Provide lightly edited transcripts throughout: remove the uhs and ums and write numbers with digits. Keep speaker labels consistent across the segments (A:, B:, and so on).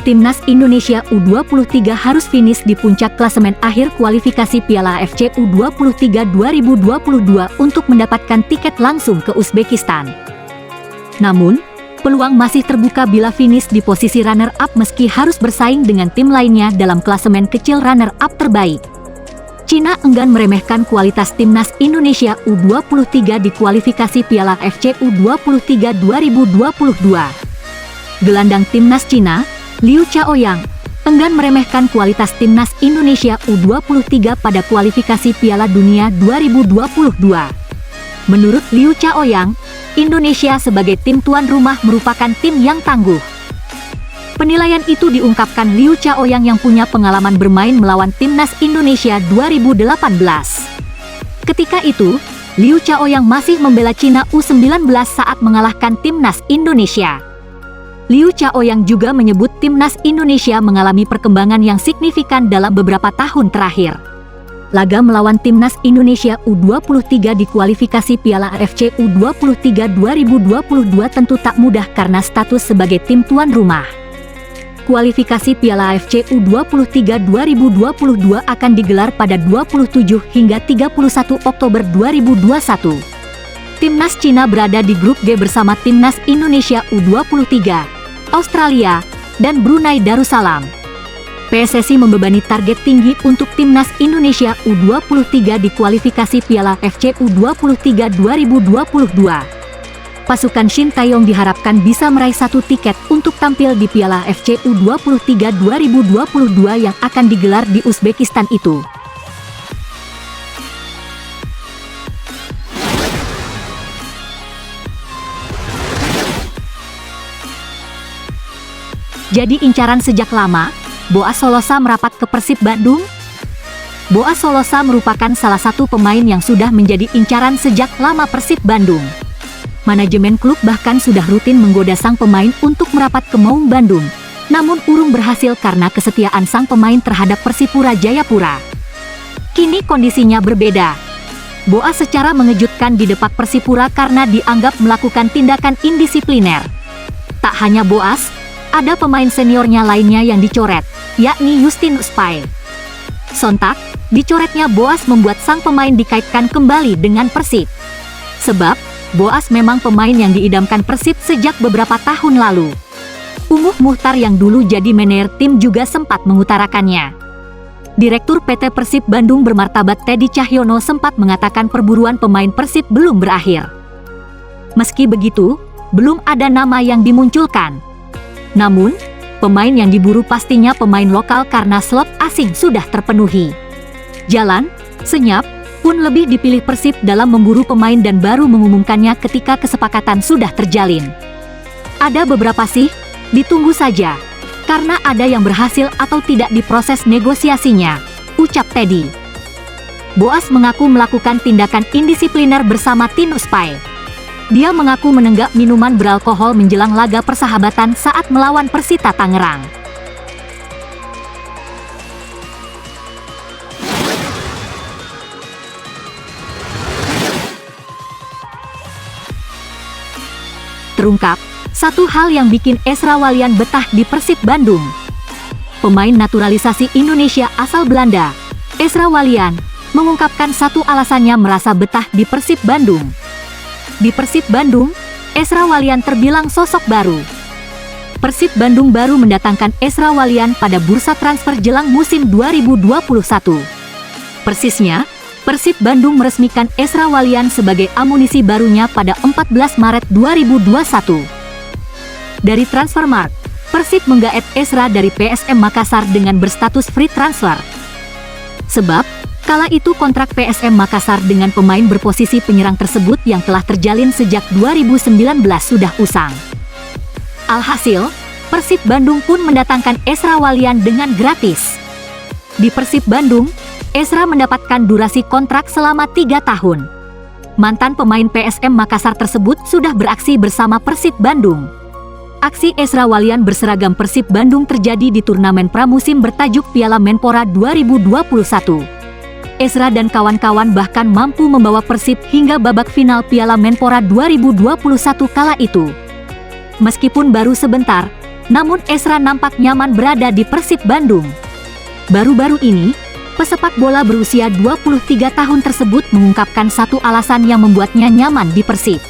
A: Timnas Indonesia U23 harus finish di puncak klasemen akhir kualifikasi Piala AFC U23 2022 untuk mendapatkan tiket langsung ke Uzbekistan. Namun, peluang masih terbuka bila finish di posisi runner-up meski harus bersaing dengan tim lainnya dalam klasemen kecil runner-up terbaik. Cina enggan meremehkan kualitas Timnas Indonesia U23 di kualifikasi Piala AFC U23 2022. Gelandang Timnas Cina, Liu Chaoyang, enggan meremehkan kualitas Timnas Indonesia U23 pada kualifikasi Piala Dunia 2022. Menurut Liu Chaoyang, Indonesia sebagai tim tuan rumah merupakan tim yang tangguh. Penilaian itu diungkapkan Liu Chaoyang yang punya pengalaman bermain melawan Timnas Indonesia 2018. Ketika itu, Liu Chaoyang masih membela Cina U19 saat mengalahkan Timnas Indonesia. Liu Chaoyang juga menyebut Timnas Indonesia mengalami perkembangan yang signifikan dalam beberapa tahun terakhir. Laga melawan Timnas Indonesia U23 di kualifikasi Piala AFC U23 2022 tentu tak mudah karena status sebagai tim tuan rumah. Kualifikasi Piala AFC U23 2022 akan digelar pada 27 hingga 31 Oktober 2021. Timnas Cina berada di grup G bersama Timnas Indonesia U23, Australia, dan Brunei Darussalam. PSSI membebani target tinggi untuk Timnas Indonesia U23 di kualifikasi Piala AFC U23 2022. Pasukan Shin Taeyong diharapkan bisa meraih 1 tiket untuk tampil di Piala AFC U23 2022 yang akan digelar di Uzbekistan itu. Jadi incaran sejak lama, Boas Solosa merapat ke Persib Bandung? Boas Solosa merupakan salah satu pemain yang sudah menjadi incaran sejak lama Persib Bandung. Manajemen klub bahkan sudah rutin menggoda sang pemain untuk merapat ke Maung Bandung, namun urung berhasil karena kesetiaan sang pemain terhadap Persipura Jayapura. Kini kondisinya berbeda. Boas secara mengejutkan didepak Persipura karena dianggap melakukan tindakan indisipliner. Tak hanya Boas, ada pemain seniornya lainnya yang dicoret, yakni Justinus Pay. Sontak, dicoretnya Boas membuat sang pemain dikaitkan kembali dengan Persib. Sebab, Boas memang pemain yang diidamkan Persib sejak beberapa tahun lalu. Umuh Muhtar yang dulu jadi manajer tim juga sempat mengutarakannya. Direktur PT Persib Bandung bermartabat Teddy Cahyono sempat mengatakan perburuan pemain Persib belum berakhir. Meski begitu, belum ada nama yang dimunculkan. Namun, pemain yang diburu pastinya pemain lokal karena slot asing sudah terpenuhi. Jalan, senyap, pun lebih dipilih Persib dalam memburu pemain dan baru mengumumkannya ketika kesepakatan sudah terjalin. Ada beberapa sih, ditunggu saja, karena ada yang berhasil atau tidak diproses negosiasinya, ucap Teddy. Boas mengaku melakukan tindakan indisipliner bersama Tinus Pay. Dia mengaku menenggak minuman beralkohol menjelang laga persahabatan saat melawan Persita Tangerang. Terungkap, satu hal yang bikin Ezra Walian betah di Persib Bandung. Pemain naturalisasi Indonesia asal Belanda, Ezra Walian, mengungkapkan satu alasannya merasa betah di Persib Bandung. Di Persib Bandung, Ezra Walian terbilang sosok baru. Persib Bandung baru mendatangkan Ezra Walian pada bursa transfer jelang musim 2021. Persisnya, Persib Bandung meresmikan Ezra Walian sebagai amunisi barunya pada 14 Maret 2021. Dari Transfermarkt, Persib menggaet Ezra dari PSM Makassar dengan berstatus free transfer. Sebab, kala itu kontrak PSM Makassar dengan pemain berposisi penyerang tersebut yang telah terjalin sejak 2019 sudah usang. Alhasil, Persib Bandung pun mendatangkan Ezra Walian dengan gratis. Di Persib Bandung, Ezra mendapatkan durasi kontrak selama 3 tahun. Mantan pemain PSM Makassar tersebut sudah beraksi bersama Persib Bandung. Aksi Ezra Walian berseragam Persib Bandung terjadi di turnamen pramusim bertajuk Piala Menpora 2021. Ezra dan kawan-kawan bahkan mampu membawa Persib hingga babak final Piala Menpora 2021 kala itu. Meskipun baru sebentar, Namun Ezra nampak nyaman berada di Persib Bandung. Baru-baru ini, pesepak bola berusia 23 tahun tersebut mengungkapkan satu alasan yang membuatnya nyaman di Persib.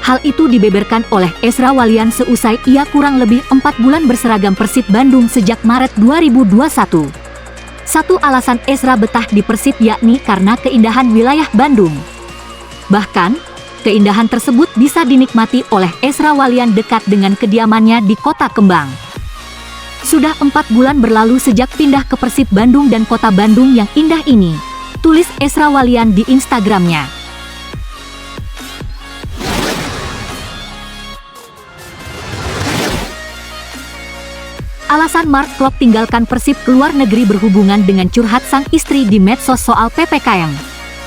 A: Hal itu dibeberkan oleh Ezra Walian seusai ia kurang lebih 4 bulan berseragam Persib Bandung sejak Maret 2021. Satu alasan Ezra betah di Persib yakni karena keindahan wilayah Bandung. Bahkan, keindahan tersebut bisa dinikmati oleh Ezra Walian dekat dengan kediamannya di Kota Kembang. Sudah 4 bulan berlalu sejak pindah ke Persib Bandung dan kota Bandung yang indah ini, tulis Ezra Walian di Instagramnya. Alasan Mark Klok tinggalkan Persib keluar negeri berhubungan dengan curhat sang istri di medsos soal PPKM.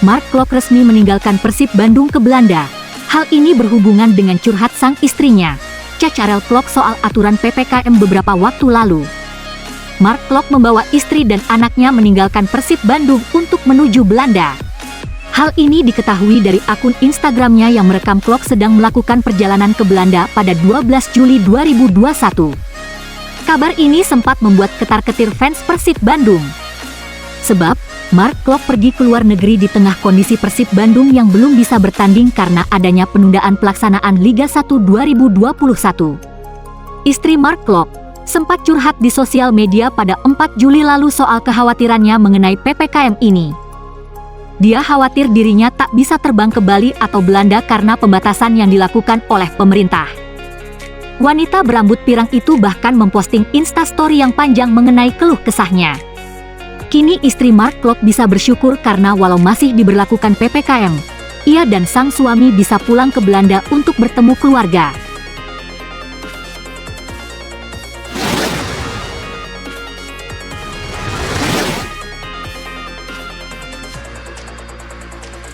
A: Mark Klok resmi meninggalkan Persib Bandung ke Belanda. Hal ini berhubungan dengan curhat sang istrinya, Carel Klok, soal aturan PPKM beberapa waktu lalu. Mark Klok membawa istri dan anaknya meninggalkan Persib Bandung untuk menuju Belanda. Hal ini diketahui dari akun Instagramnya yang merekam Klok sedang melakukan perjalanan ke Belanda pada 12 Juli 2021. Kabar ini sempat membuat ketar-ketir fans Persib Bandung. Sebab, Mark Klok pergi ke luar negeri di tengah kondisi Persib Bandung yang belum bisa bertanding karena adanya penundaan pelaksanaan Liga 1 2021. Istri Mark Klok sempat curhat di sosial media pada 4 Juli lalu soal kekhawatirannya mengenai PPKM ini. Dia khawatir dirinya tak bisa terbang ke Bali atau Belanda karena pembatasan yang dilakukan oleh pemerintah. Wanita berambut pirang itu bahkan memposting Instastory yang panjang mengenai keluh kesahnya. Kini istri Mark Klok bisa bersyukur karena walau masih diberlakukan PPKM, ia dan sang suami bisa pulang ke Belanda untuk bertemu keluarga.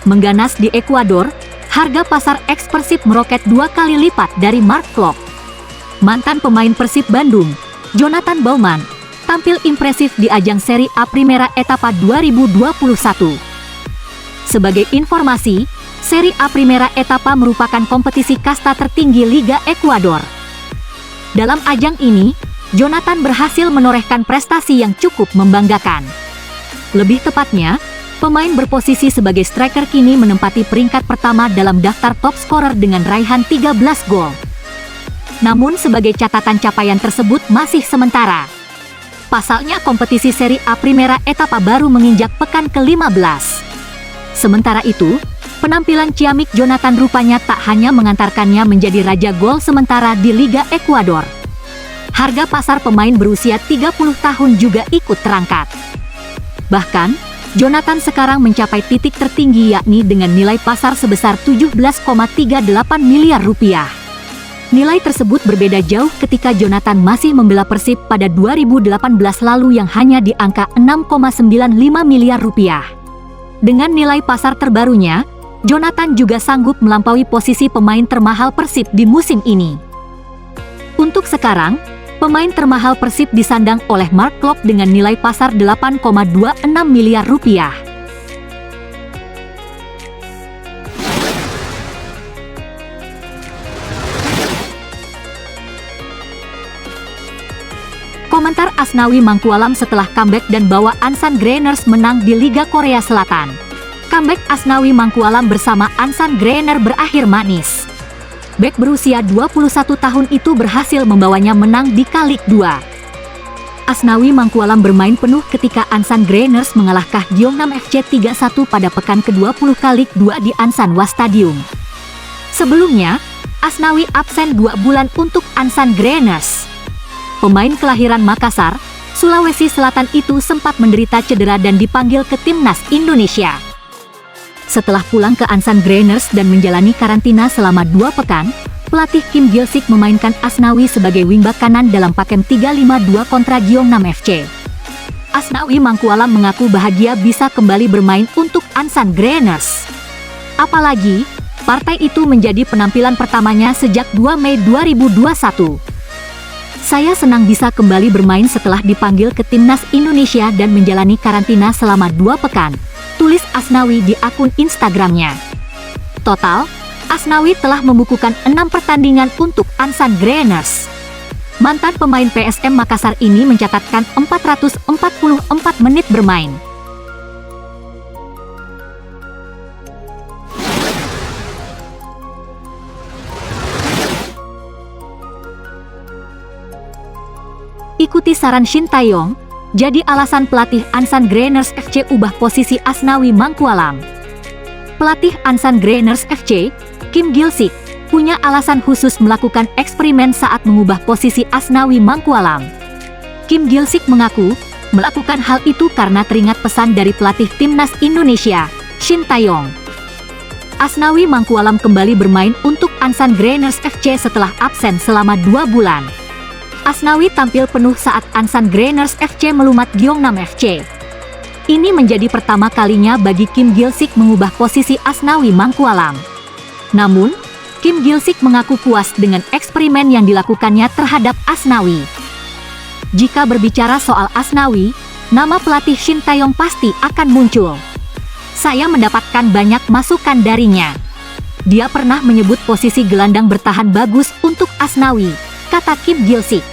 A: Mengganas di Ekuador, harga pasar eks Persib meroket 2 kali lipat dari Mark Klok. Mantan pemain Persib Bandung, Jonathan Baumann, tampil impresif di ajang Serie A Primera Etapa 2021. Sebagai informasi, Serie A Primera Etapa merupakan kompetisi kasta tertinggi Liga Ekuador. Dalam ajang ini, Jonathan berhasil menorehkan prestasi yang cukup membanggakan. Lebih tepatnya, pemain berposisi sebagai striker kini menempati peringkat pertama dalam daftar top scorer dengan raihan 13 gol. Namun sebagai catatan capaian tersebut masih sementara. Pasalnya kompetisi Serie A Primera Etapa baru menginjak pekan ke-15. Sementara itu, penampilan ciamik Jonathan rupanya tak hanya mengantarkannya menjadi raja gol sementara di Liga Ekuador. Harga pasar pemain berusia 30 tahun juga ikut terangkat. Bahkan, Jonathan sekarang mencapai titik tertinggi yakni dengan nilai pasar sebesar 17,38 miliar rupiah. Nilai tersebut berbeda jauh ketika Jonathan masih membela Persib pada 2018 lalu yang hanya di angka 6,95 miliar rupiah. Dengan nilai pasar terbarunya, Jonathan juga sanggup melampaui posisi pemain termahal Persib di musim ini. Untuk sekarang, pemain termahal Persib disandang oleh Mark Klok dengan nilai pasar 8,26 miliar rupiah. Komentar Asnawi Mangkualam setelah comeback dan bawa Ansan Greeners menang di Liga Korea Selatan. Comeback Asnawi Mangkualam bersama Ansan Greener berakhir manis. Bek berusia 21 tahun itu berhasil membawanya menang di Kalik 2. Asnawi Mangkualam bermain penuh ketika Ansan Greeners mengalahkan Gyeongnam FC 3-1 pada pekan ke-20 Kalik 2 di Ansanwa Stadium. Sebelumnya, Asnawi absen 2 bulan untuk Ansan Greeners. Pemain kelahiran Makassar, Sulawesi Selatan itu sempat menderita cedera dan dipanggil ke timnas Indonesia. Setelah pulang ke Ansan Greeners dan menjalani karantina selama 2 pekan, pelatih Kim Gil-sik memainkan Asnawi sebagai wingback kanan dalam pakem 3-5-2 kontra Gyeongnam FC. Asnawi Mangkualam mengaku bahagia bisa kembali bermain untuk Ansan Greeners. Apalagi, partai itu menjadi penampilan pertamanya sejak 2 Mei 2021. Saya senang bisa kembali bermain setelah dipanggil ke timnas Indonesia dan menjalani karantina selama 2 pekan, tulis Asnawi di akun Instagramnya. Total, Asnawi telah membukukan 6 pertandingan untuk Ansan Greeners. Mantan pemain PSM Makassar ini mencatatkan 444 menit bermain. Ikuti saran Shin Tae-yong, jadi alasan pelatih Ansan Greeners FC ubah posisi Asnawi Mangkualam. Pelatih Ansan Greeners FC, Kim Gil-sik, punya alasan khusus melakukan eksperimen saat mengubah posisi Asnawi Mangkualam. Kim Gil-sik mengaku, melakukan hal itu karena teringat pesan dari pelatih timnas Indonesia, Shin Tae-yong. Asnawi Mangkualam kembali bermain untuk Ansan Greeners FC setelah absen selama 2 bulan. Asnawi tampil penuh saat Ansan Greeners FC melumat Gyeongnam FC. Ini menjadi pertama kalinya bagi Kim Gil-sik mengubah posisi Asnawi Mangkualam. Namun, Kim Gil-sik mengaku puas dengan eksperimen yang dilakukannya terhadap Asnawi. Jika berbicara soal Asnawi, nama pelatih Shin Tae-yong pasti akan muncul. Saya mendapatkan banyak masukan darinya. Dia pernah menyebut posisi gelandang bertahan bagus untuk Asnawi, kata Kim Gil-sik.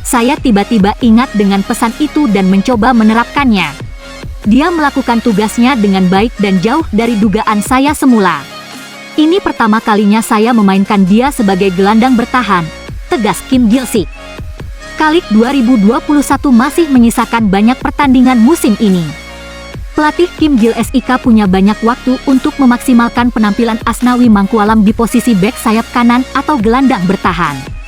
A: Saya tiba-tiba ingat dengan pesan itu dan mencoba menerapkannya. Dia melakukan tugasnya dengan baik dan jauh dari dugaan saya semula. Ini pertama kalinya saya memainkan dia sebagai gelandang bertahan, tegas Kim Gil-sik. Kalik 2021 masih menyisakan banyak pertandingan musim ini. Pelatih Kim Gil-sik punya banyak waktu untuk memaksimalkan penampilan Asnawi Mangkualam di posisi bek sayap kanan atau gelandang bertahan.